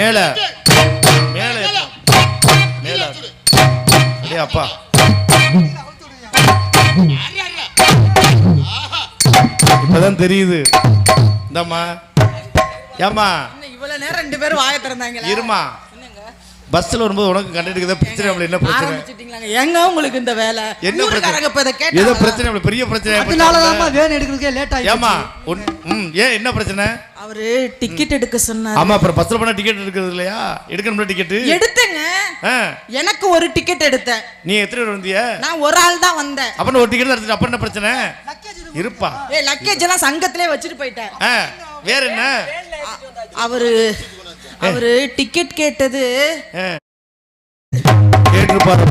மேல மேல மேல டேய் அப்பா இப்பதான் தெரியுது. இந்தம்மா ஏம்மா இவ்வளவு நேரம் 2 பேரும் வாயை திறந்தாங்களா? இருமா. பஸ்ல வரும்போது உனக்கு கண்டிட்டு பிரச்சனை என்ன பிரச்சனை? எங்க உங்களுக்கு இந்த வேலை? என்ன பிரச்சனை? ஏதோ பிரச்சனை பெரிய பிரச்சனை. அதனாலதான் வேன் எடுக்கிறதுக்கே லேட் ஆயிடுச்சு. ஏமா ஏன் என்ன பிரச்சனை? அவரு டிக்கெட் எடுக்க சொன்னாரு. ஆமா அப்புறம் பஸ்ல போனா டிக்கெட் எடுக்கிறது இல்லையா? எடுக்கணும் டிக்கெட் எடுத்தேங்க. எனக்கு ஒரு டிக்கெட் எடுத்தேன். நீ எத்தனை பேர் வந்தியா? நான் ஒரு ஆள் தான் வந்தேன். அப்ப ஒரு டிக்கெட் எடுத்துட்டு அப்புறம் என்ன பிரச்சனை? இருப்பா. லக்கேஜ் எல்லாம் சங்கத்திலே வச்சிட்டு போயிட்டேன். வேற என்ன? அவரு டிக்கெட் கேட்டது கேட்டு பாரு.